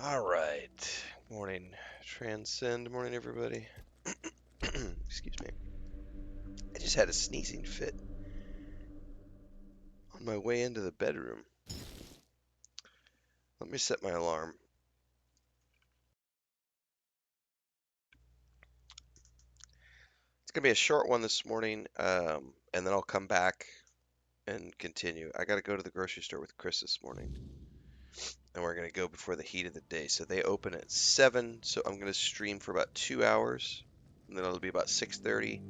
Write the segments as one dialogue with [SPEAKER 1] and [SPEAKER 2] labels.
[SPEAKER 1] All right. Morning, Transcend. Morning, everybody. Excuse me. I just had a sneezing fit on my way into the bedroom. Let me set my alarm. It's going to be a short one this morning, and then I'll come back and continue. I got to go to the grocery store with Chris this morning, and we're going to go before the heat of the day. So they open at 7, so I'm going to stream for about 2 hours, and then it'll be about 6:30.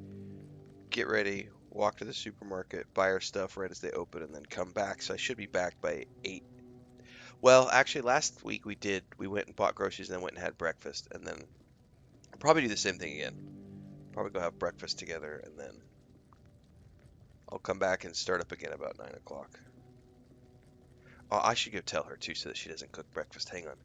[SPEAKER 1] Get ready, walk to the supermarket, buy our stuff right as they open, and then come back. So I should be back by 8. Well, actually, last week we went and bought groceries and then went and had breakfast, and then I'll probably do the same thing again. Probably go have breakfast together, and then I'll come back and start up again about 9 o'clock. Oh, I should go tell her too so that she doesn't cook breakfast. Hang on.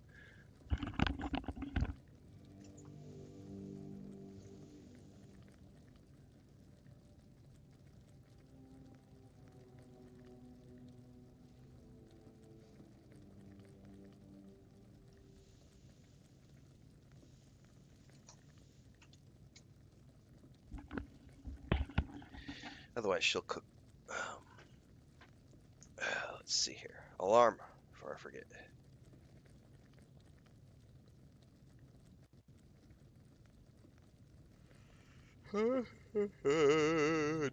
[SPEAKER 1] Otherwise, she'll cook. Let's see here. Alarm before I forget.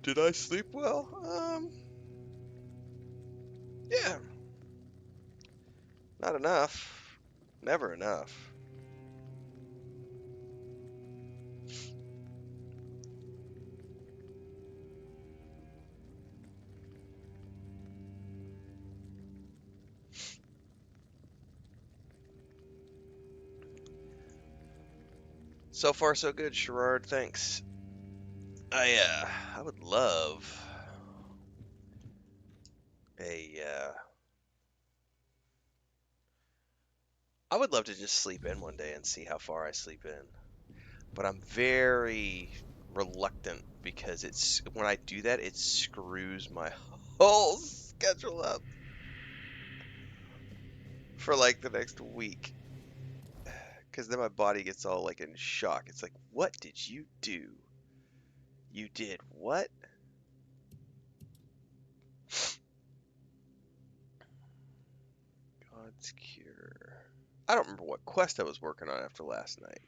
[SPEAKER 1] Did I sleep well? Yeah. Not enough. Never enough. So far, so good, Sherrard. Thanks. I would love a I would love to just sleep in one day and see how far I sleep in. But I'm very reluctant because it's when I do that, it screws my whole schedule up for like the next week. Because then my body gets all like in shock. It's like, what did you do? You did what? God's Cure. I don't remember what quest I was working on after last night.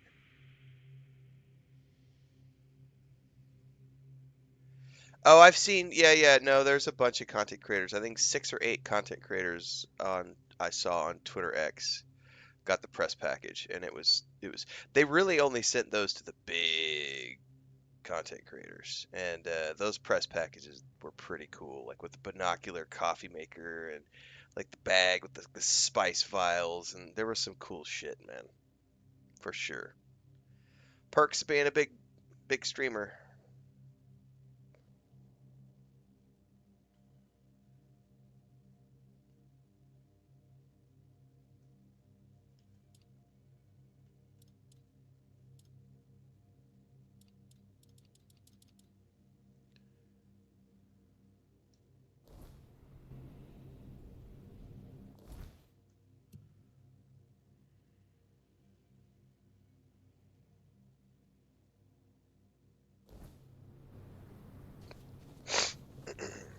[SPEAKER 1] Oh, I've seen. Yeah. No, there's a bunch of content creators. I think 6 or 8 content creators on I saw on Twitter X got the press package, and it was. They really only sent those to the big content creators, and those press packages were pretty cool, like with the binocular coffee maker and like the bag with the spice vials, and there was some cool shit, man, for sure. Perks of being a big streamer.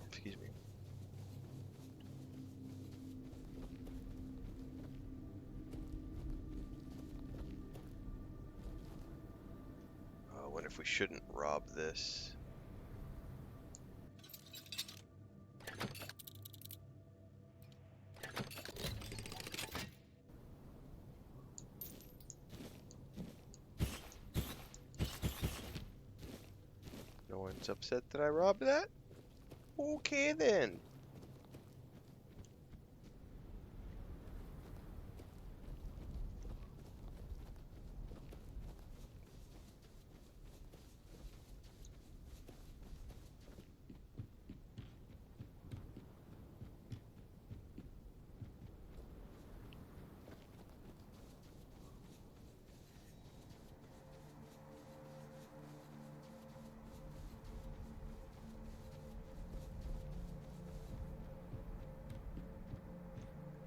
[SPEAKER 1] Excuse me. I wonder if we shouldn't rob this. No one's upset that I robbed that? Okay then.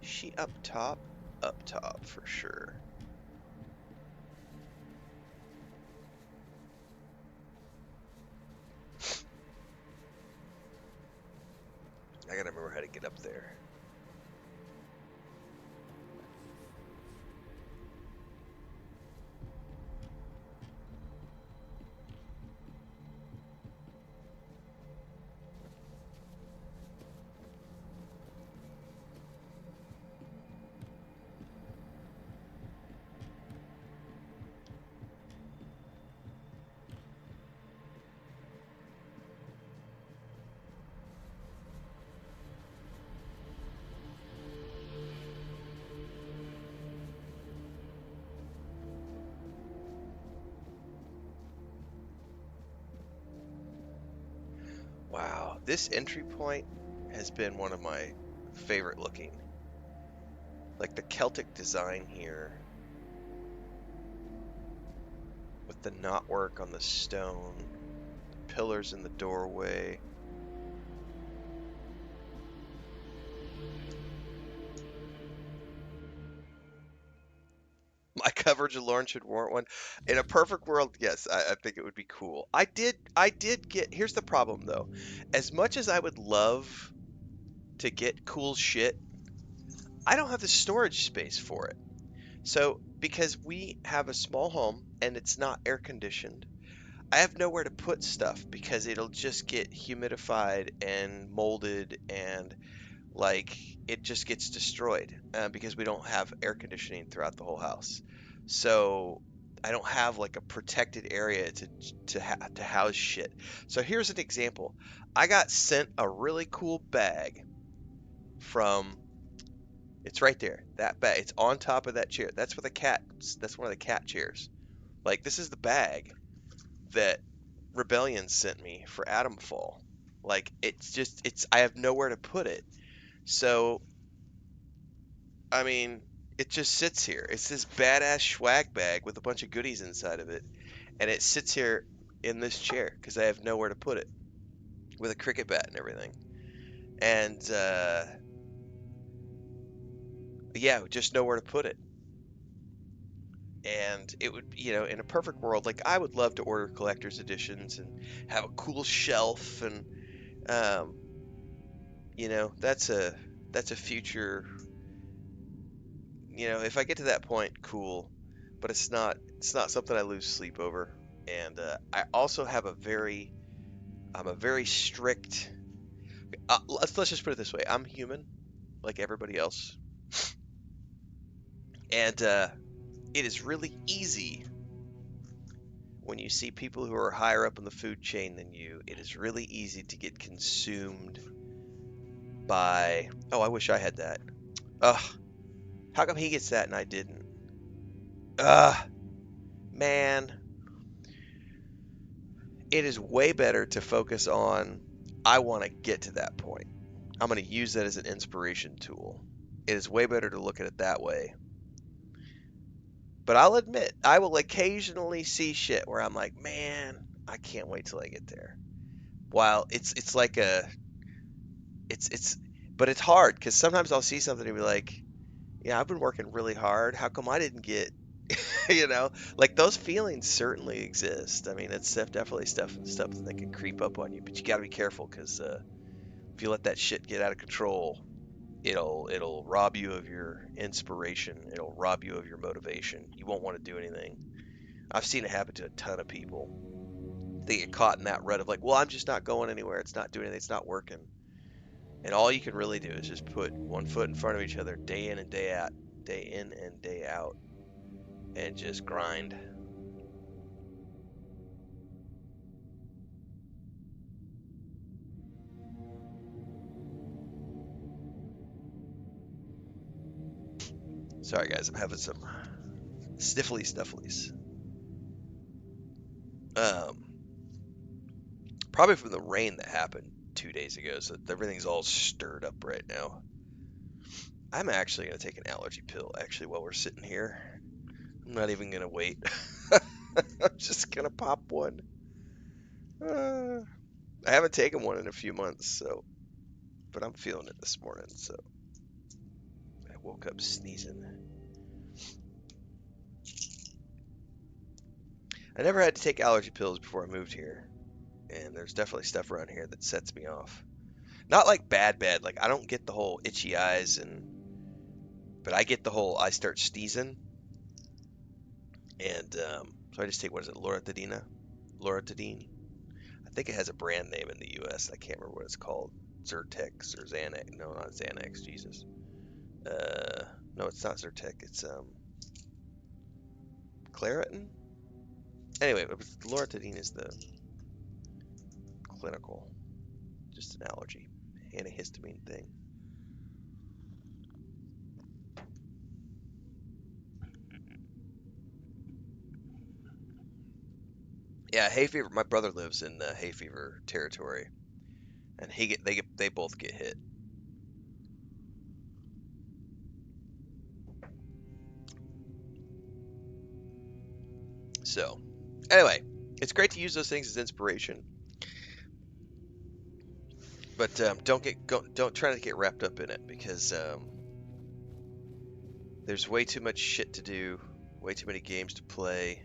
[SPEAKER 1] She up top? up top for sure. I gotta remember how to get up there. Wow, this entry point has been one of my favorite looking. Like the Celtic design here with the knotwork on the stone, the pillars in the doorway. My coverage alone should warrant one. In a perfect world, yes, I think it would be cool. I did get, here's the problem though. As much as I would love to get cool shit, I don't have the storage space for it. So, because we have a small home and it's not air conditioned, I have nowhere to put stuff because it'll just get humidified and molded and like it just gets destroyed because we don't have air conditioning throughout the whole house. So I don't have like a protected area to house shit. So here's an example. I got sent a really cool bag from, it's right there. That bag. It's on top of that chair. That's for the cat. That's one of the cat chairs. Like this is the bag that Rebellion sent me for Atomfall. Like it's I have nowhere to put it. So I mean, it just sits here. It's this badass swag bag with a bunch of goodies inside of it, and it sits here in this chair because I have nowhere to put it with a cricket bat and everything. And yeah, just nowhere to put it. And it would, in a perfect world, like I would love to order collector's editions and have a cool shelf, and um, that's a future. If I get to that point, cool, but it's not something I lose sleep over. And I also have I'm a very strict. Let's just put it this way: I'm human, like everybody else, and it is really easy when you see people who are higher up in the food chain than you. It is really easy to get consumed by. Oh, I wish I had that. Ugh, how come he gets that and I didn't? Ugh, man. It is way better to focus on, I want to get to that point. I'm going to use that as an inspiration tool. It is way better to look at it that way. But I'll admit, I will occasionally see shit where I'm like, man, I can't wait till I get there. While it's like it's but it's hard because sometimes I'll see something and be like, yeah, I've been working really hard. How come I didn't get, you know, like those feelings certainly exist. I mean, it's definitely stuff that can creep up on you, but you got to be careful because if you let that shit get out of control, it'll rob you of your inspiration. It'll rob you of your motivation. You won't want to do anything. I've seen it happen to a ton of people. They get caught in that rut of like, well, I'm just not going anywhere. It's not doing anything. It's not working. And all you can really do is just put one foot in front of each other day in and day out, day in and day out, and just grind. Sorry, guys, I'm having some snifflies. Um, Probably from the rain that happened 2 days ago, so everything's all stirred up right now. I'm actually gonna take an allergy pill. Actually, while we're sitting here, I'm not even gonna wait. I'm just gonna pop one. Uh, I haven't taken one in a few months, so but I'm feeling it this morning. So I woke up sneezing. I never had to take allergy pills before I moved here, and there's definitely stuff around here that sets me off. Not like bad, like I don't get the whole itchy eyes but I get the whole I start sneezing, and so I just take what is it, Loratadine? Loratadine. I think it has a brand name in the U.S. I can't remember what it's called. Zyrtex or Xanax? No, not Xanax. Jesus. No, it's not Zyrtec. It's Claritin. Anyway, Loratadine is the clinical, just an allergy, antihistamine thing. Yeah, hay fever. My brother lives in hay fever territory, and they both get hit. So, anyway, it's great to use those things as inspiration, but don't try to get wrapped up in it because there's way too much shit to do, way too many games to play.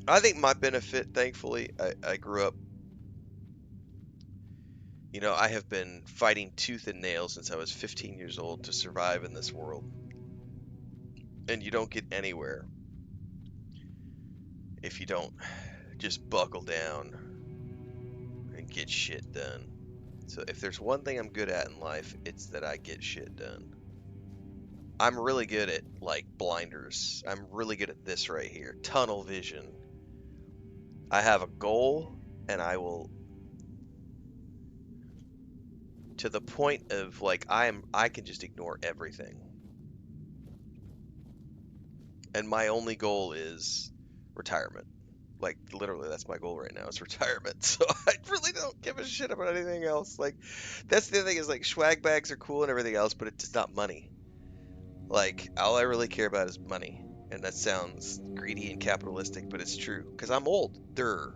[SPEAKER 1] I think my benefit, thankfully, I grew up, I have been fighting tooth and nail since I was 15 years old to survive in this world. And you don't get anywhere if you don't just buckle down and get shit done. So if there's one thing I'm good at in life, it's that I get shit done. I'm really good at, like, blinders. I'm really good at this right here, tunnel vision. I have a goal, and I will, to the point of, like, I can just ignore everything. And my only goal is retirement. Like, literally, that's my goal right now, is retirement. So I really don't give a shit about anything else. Like, that's the thing is, like, swag bags are cool and everything else, but it's not money. Like, all I really care about is money. And that sounds greedy and capitalistic, but it's true. Because I'm older.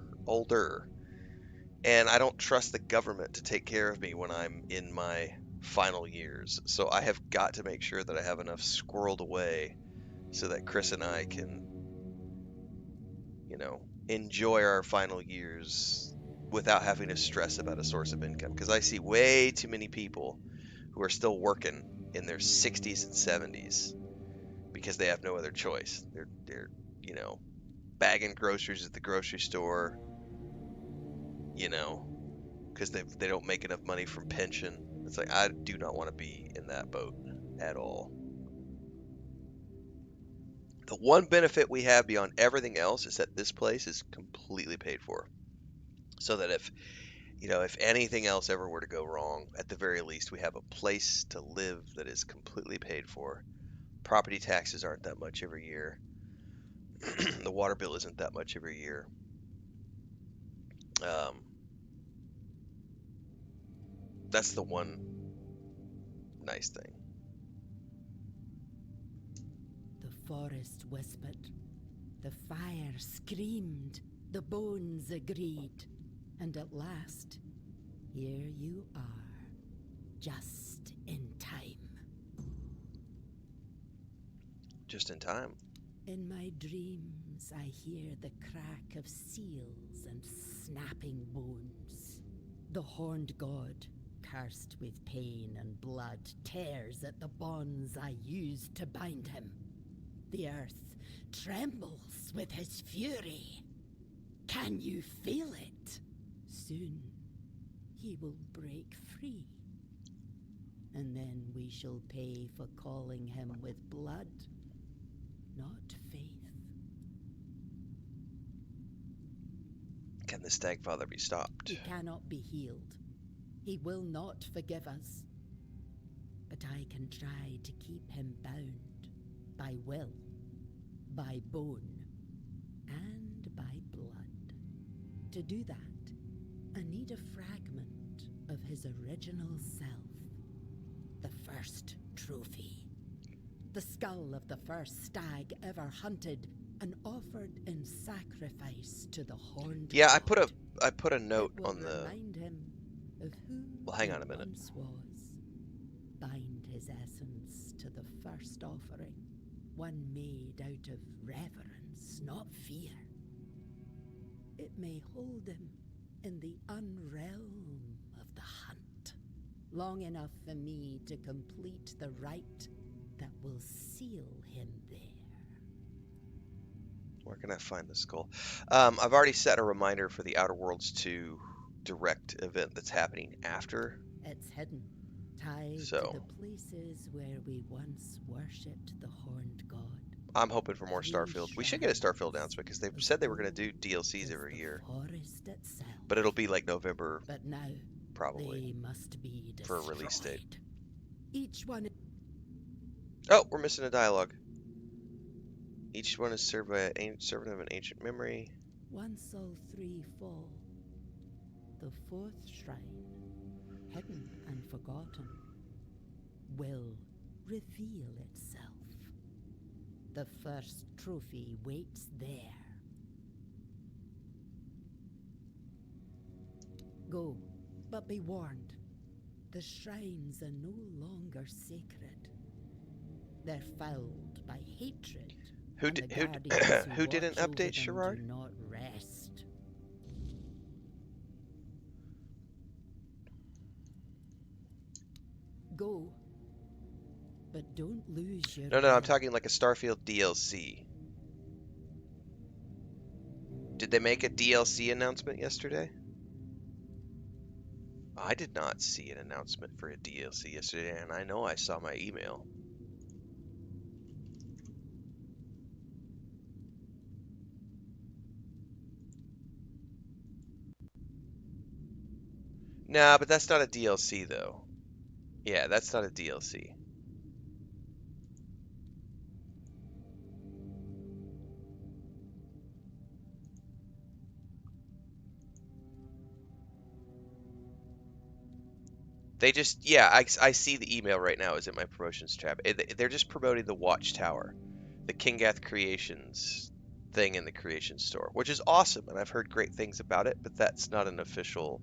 [SPEAKER 1] And I don't trust the government to take care of me when I'm in my final years. So I have got to make sure that I have enough squirreled away so that Chris and I can, enjoy our final years without having to stress about a source of income. Because I see way too many people who are still working in their 60s and 70s because they have no other choice. They're bagging groceries at the grocery store, because they don't make enough money from pension. It's like, I do not want to be in that boat at all. The one benefit we have beyond everything else is that this place is completely paid for. So that if anything else ever were to go wrong, at the very least, we have a place to live that is completely paid for. Property taxes aren't that much every year. The water bill isn't that much every year. That's the one nice thing.
[SPEAKER 2] The forest whispered, the fire screamed, the bones agreed, and at last, here you are, just in time.
[SPEAKER 1] Just in time.
[SPEAKER 2] In my dreams, I hear the crack of seals and snapping bones. The horned god, cursed with pain and blood, tears at the bonds I used to bind him. The earth trembles with his fury. Can you feel it? Soon, he will break free. And then we shall pay for calling him with blood, not faith.
[SPEAKER 1] Can the Stagfather be stopped?
[SPEAKER 2] He cannot be healed. He will not forgive us. But I can try to keep him bound by will, by bone, and by blood. To do that, I need a fragment of his original self. The first trophy. The skull of the first stag ever hunted and offered in sacrifice to the horned
[SPEAKER 1] Yeah,
[SPEAKER 2] god.
[SPEAKER 1] I put a note
[SPEAKER 2] It will
[SPEAKER 1] on the
[SPEAKER 2] remind him of who
[SPEAKER 1] Well, hang
[SPEAKER 2] he
[SPEAKER 1] on a minute.
[SPEAKER 2] once was. Bind his essence to the first offering, one made out of reverence, not fear. It may hold him in the unrealm of the hunt, long enough for me to complete the rite that will seal him there.
[SPEAKER 1] Where can I find the skull? I've already set a reminder for the Outer Worlds 2 direct event that's happening after.
[SPEAKER 2] It's hidden, tied to
[SPEAKER 1] So
[SPEAKER 2] the places where we once worshipped the horned god.
[SPEAKER 1] I'm hoping for more
[SPEAKER 2] 3
[SPEAKER 1] Starfield. We should get a Starfield
[SPEAKER 2] shrines,
[SPEAKER 1] announcement because they've
[SPEAKER 2] as
[SPEAKER 1] said they were going to do
[SPEAKER 2] old
[SPEAKER 1] DLCs
[SPEAKER 2] as
[SPEAKER 1] every
[SPEAKER 2] the
[SPEAKER 1] year,
[SPEAKER 2] forest itself.
[SPEAKER 1] but it'll be like November
[SPEAKER 2] But now
[SPEAKER 1] probably
[SPEAKER 2] they must be
[SPEAKER 1] for a
[SPEAKER 2] destroyed.
[SPEAKER 1] release date.
[SPEAKER 2] Each one.
[SPEAKER 1] Oh, we're missing a dialogue. Each one is served by a servant of an ancient memory.
[SPEAKER 2] Once all 3 fall, the 4th shrine, hidden and forgotten, will reveal itself. The first trophy waits there. Go, but be warned. The shrines are no longer sacred. They're fouled by hatred.
[SPEAKER 1] Who
[SPEAKER 2] And
[SPEAKER 1] did
[SPEAKER 2] the guardians who
[SPEAKER 1] who didn't
[SPEAKER 2] watch over
[SPEAKER 1] update
[SPEAKER 2] them
[SPEAKER 1] Sherrard?
[SPEAKER 2] do not rest. Go, but don't lose your
[SPEAKER 1] No, I'm
[SPEAKER 2] will.
[SPEAKER 1] talking like a Starfield DLC. Did they make a DLC announcement yesterday? I did not see an announcement for a DLC yesterday, and I know I saw my email. Nah, but that's not a DLC though. Yeah, that's not a DLC. They just, yeah, I see the email right now. Is in my promotions tab. They're just promoting the Watchtower, the Kingath Creations thing in the Creation Store, which is awesome, and I've heard great things about it. But that's not an official.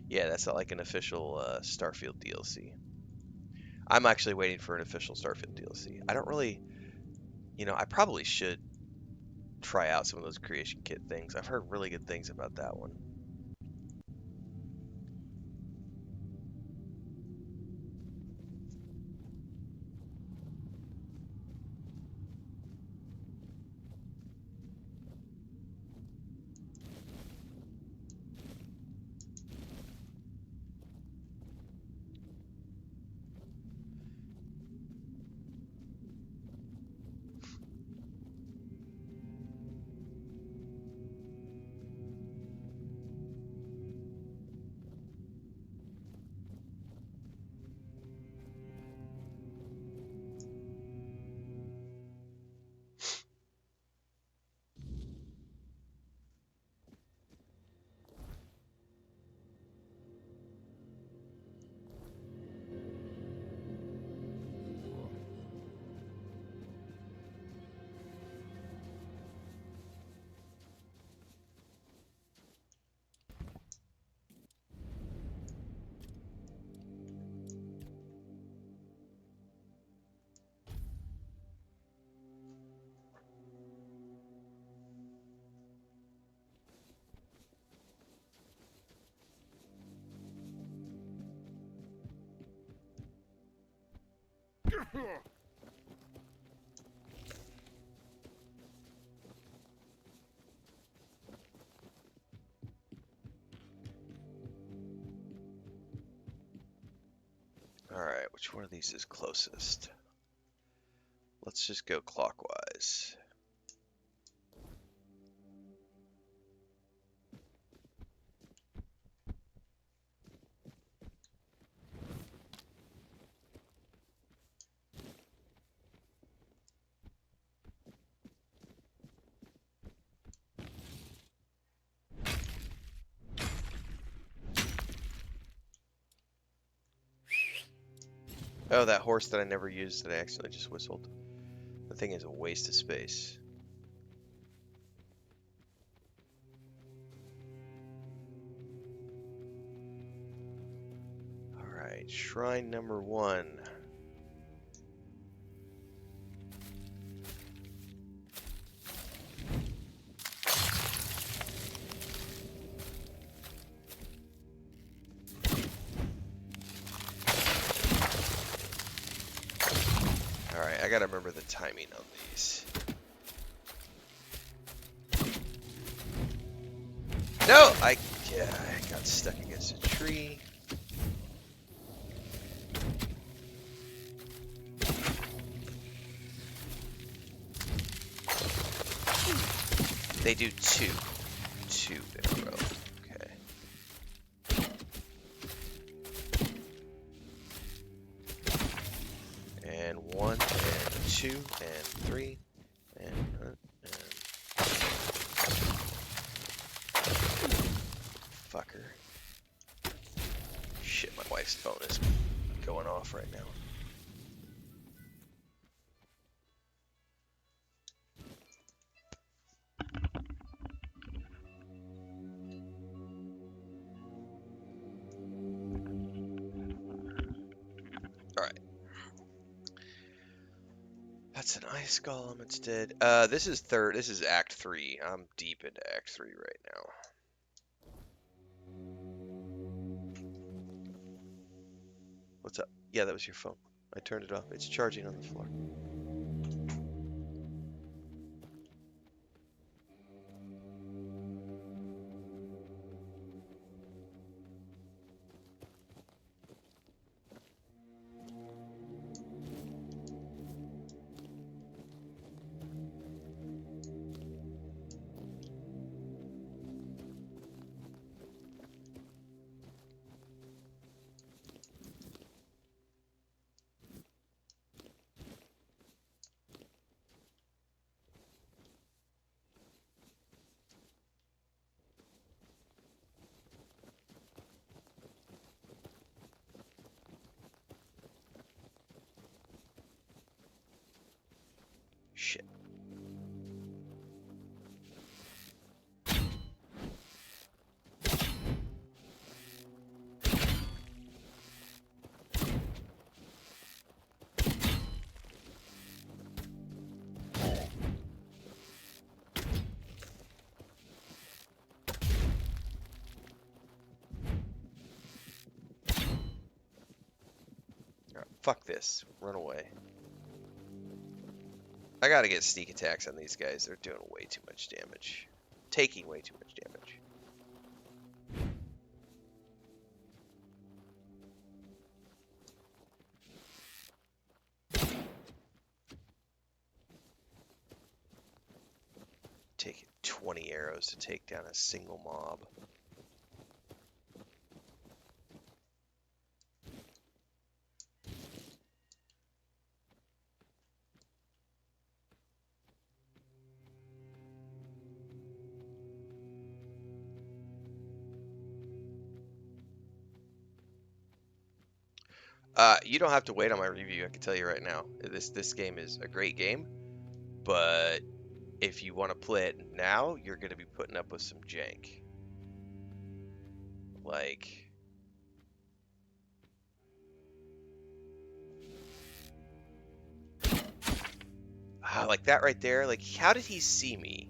[SPEAKER 1] Yeah, that's not like an official Starfield DLC. I'm actually waiting for an official Starfield DLC. I don't really, I probably should try out some of those Creation Kit things. I've heard really good things about that one. All right, which one of these is closest? Let's just go clockwise. Oh, that horse that I never used that I accidentally just whistled. The thing is a waste of space. right, shrine number 1. Alright, I gotta remember the timing on these. No! I got stuck against a tree. They do two in a row. Okay. And 1 and 2 and 3 and fucker. Shit, my wife's phone is going off right now. Alright. That's an ice golem instead. This is Act 3. I'm deep into Act 3 right now. What's up? Yeah, that was your phone. I turned it off. It's charging on the floor. Shit. Alright, fuck this. Run away. I gotta get sneak attacks on these guys. They're doing way too much damage. Taking way too much damage. Taking 20 arrows to take down a single mob. You don't have to wait on my review. I can tell you right now. This game is a great game, but if you want to play it now, you're going to be putting up with some jank. Like, like that right there. Like, how did he see me?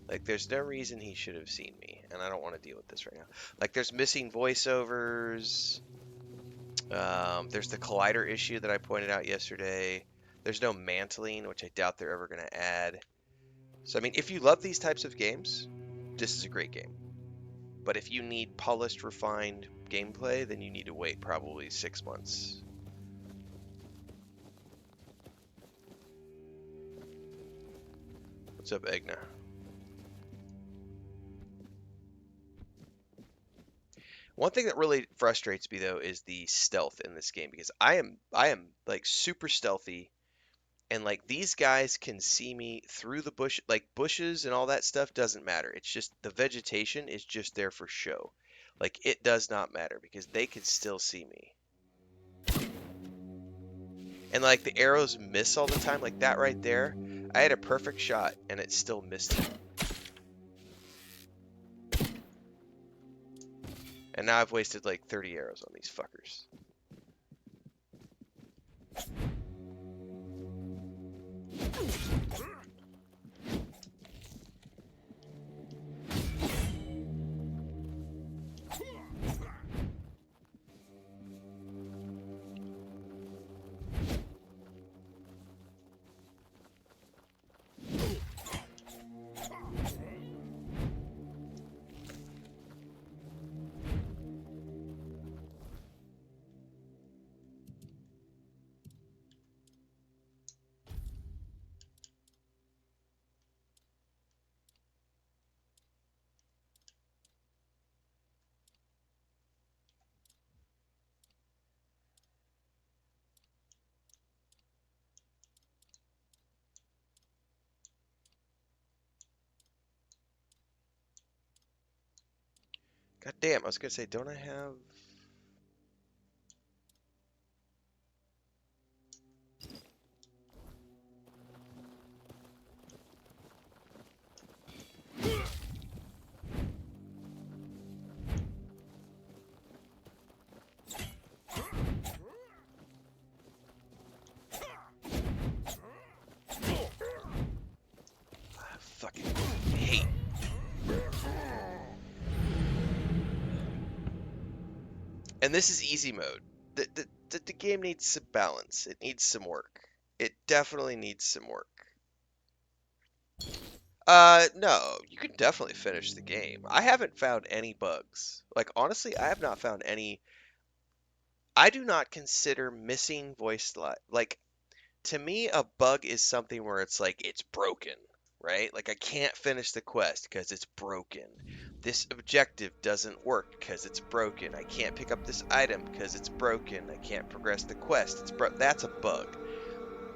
[SPEAKER 1] Like, there's no reason he should have seen me, and I don't want to deal with this right now. Like, there's missing voiceovers. There's the collider issue that I pointed out yesterday. There's no mantling, which I doubt they're ever going to add. So, I mean, if you love these types of games, this is a great game. But if you need polished, refined gameplay, then you need to wait probably 6 months. What's up, Egna? One thing that really frustrates me though is the stealth in this game, because I am like super stealthy, and like these guys can see me through the bush, like bushes and all that stuff doesn't matter. It's just the vegetation is just there for show. Like it does not matter because they can still see me. And like the arrows miss all the time, like that right there. I had a perfect shot and it still missed him. And now I've wasted like 30 arrows on these fuckers. God damn, I was gonna say, don't I have... I fucking hate... And this is easy mode. The game needs some balance. It needs some work. It definitely needs some work. No, you can definitely finish the game. I haven't found any bugs. Like, honestly, I have not found any. I do not consider missing voice line. Like, to me, a bug is something where it's like, it's broken, right? Like, I can't finish the quest because it's broken. This objective doesn't work because it's broken. I can't pick up this item because it's broken. I can't progress the quest. That's a bug.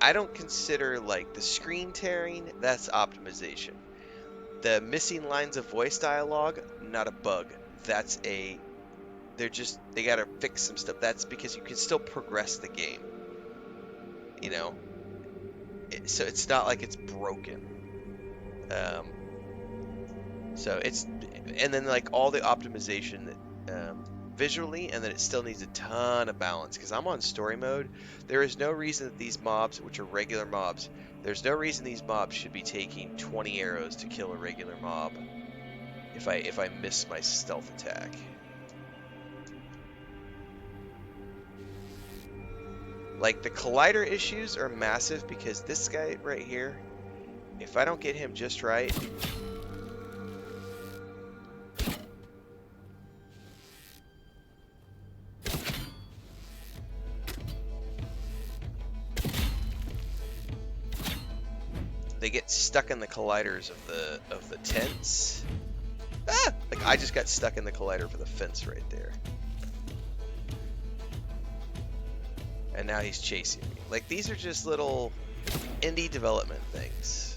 [SPEAKER 1] I don't consider, like, the screen tearing, that's optimization. The missing lines of voice dialogue, not a bug. That's a they gotta fix some stuff. That's because you can still progress the game, you know. So it's not like it's broken. Um, so it's and then like all the optimization visually, and then it still needs a ton of balance. Because I'm on story mode, there is no reason that these mobs, which are regular mobs, there's no reason these mobs should be taking 20 arrows to kill a regular mob. If I miss my stealth attack. Like, the collider issues are massive because this guy right here, if I don't get him just right, they get stuck in the colliders of the tents. Ah! Like, I just got stuck in the collider for the fence right there. And now he's chasing me. Like, these are just little indie development things.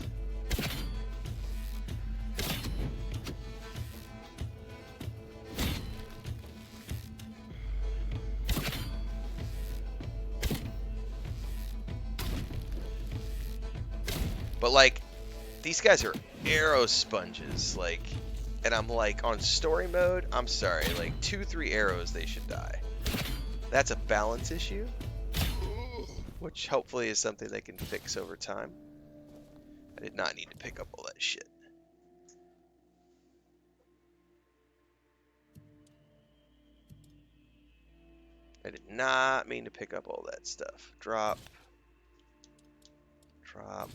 [SPEAKER 1] But, like, these guys are arrow sponges, like, and I'm like, on story mode, I'm sorry, like, 2-3 arrows, they should die. That's a balance issue, which hopefully is something they can fix over time. I did not need to pick up all that shit. I did not mean to pick up all that stuff. Drop. Drop.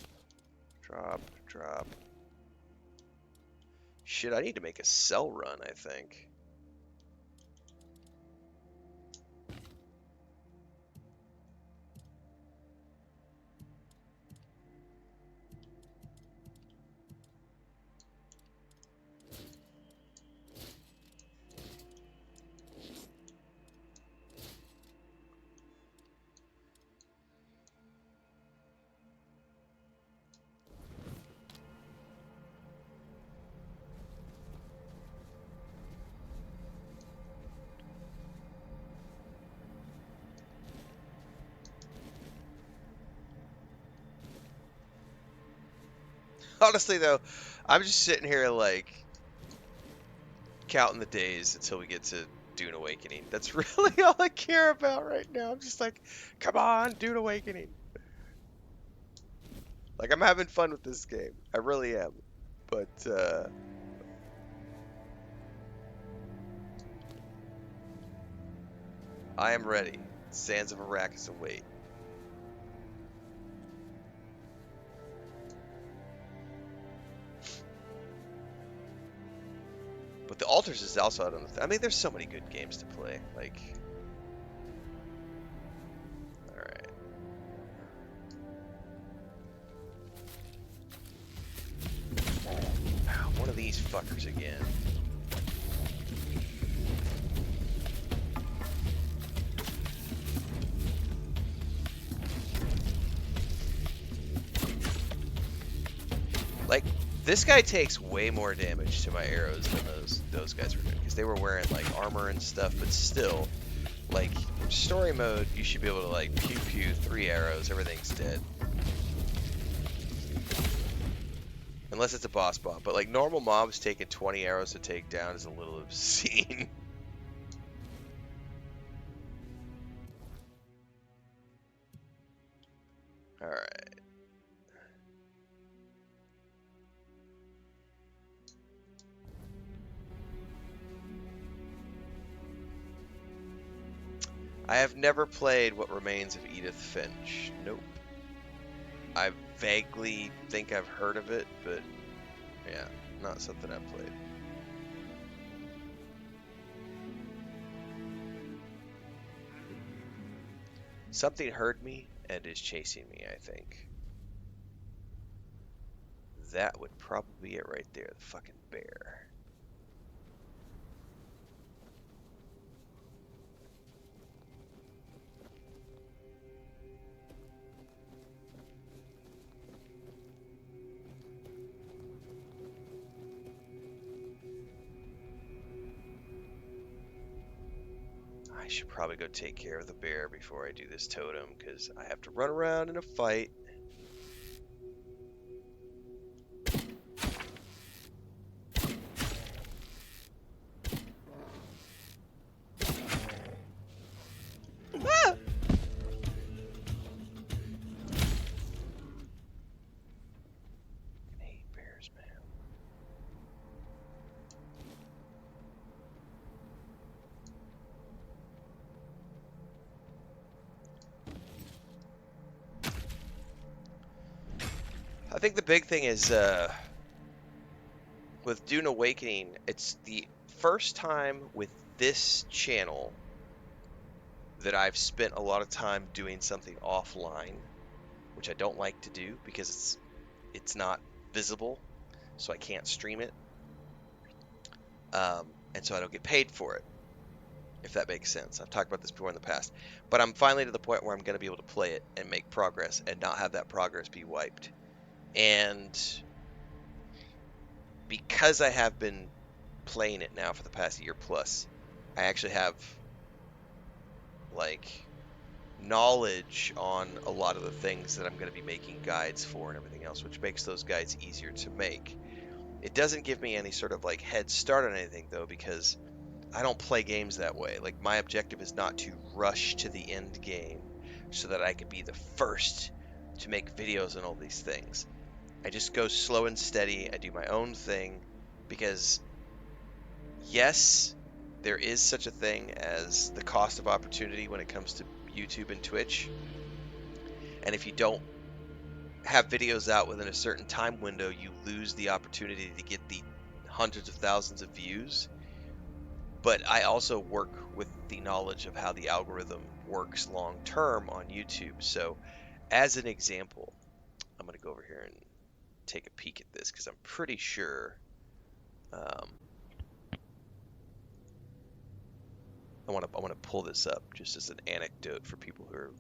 [SPEAKER 1] Drop. Drop. Shit, I need to make a cell run, I think. Honestly, though, I'm just sitting here, like, counting the days until we get to Dune Awakening. That's really all I care about right now. I'm just like, come on, Dune Awakening. Like, I'm having fun with this game. I really am. But, I am ready. Sands of Arrakis await. But the Altars is also out on the. I mean, there's so many good games to play. Like, all right. Wow, one of these fuckers again. Like, this guy takes way more damage to my arrows than those guys were doing, because they were wearing like armor and stuff, but still, like, story mode, you should be able to like pew pew 3 arrows, everything's dead. Unless it's a boss mob, but like normal mobs taking 20 arrows to take down is a little obscene. Alright. I have never played What Remains of Edith Finch. Nope. I vaguely think I've heard of it, but yeah, not something I've played. Something heard me and is chasing me, I think. That would probably be it right there, the fucking bear. I should probably go take care of the bear before I do this totem, because I have to run around in a fight. Ah! I hate bears, man. I think the big thing is, with Dune Awakening, it's the first time with this channel that I've spent a lot of time doing something offline, which I don't like to do because it's not visible, so I can't stream it, and so I don't get paid for it, if that makes sense. I've talked about this before in the past, but I'm finally to the point where I'm going to be able to play it and make progress and not have that progress be wiped. And because I have been playing it now for the past year plus, I actually have like knowledge on a lot of the things that I'm going to be making guides for and everything else, which makes those guides easier to make. It doesn't give me any sort of like head start on anything though, because I don't play games that way. Like, my objective is not to rush to the end game so that I can be the first to make videos and all these things. I just go slow and steady. I do my own thing because, yes, there is such a thing as the cost of opportunity when it comes to YouTube and Twitch. And if you don't have videos out within a certain time window, you lose the opportunity to get the hundreds of thousands of views. But I also work with the knowledge of how the algorithm works long term on YouTube. So, as an example, I'm going to go over here and take a peek at this because I'm pretty sure I want to pull this up just as an anecdote for people who are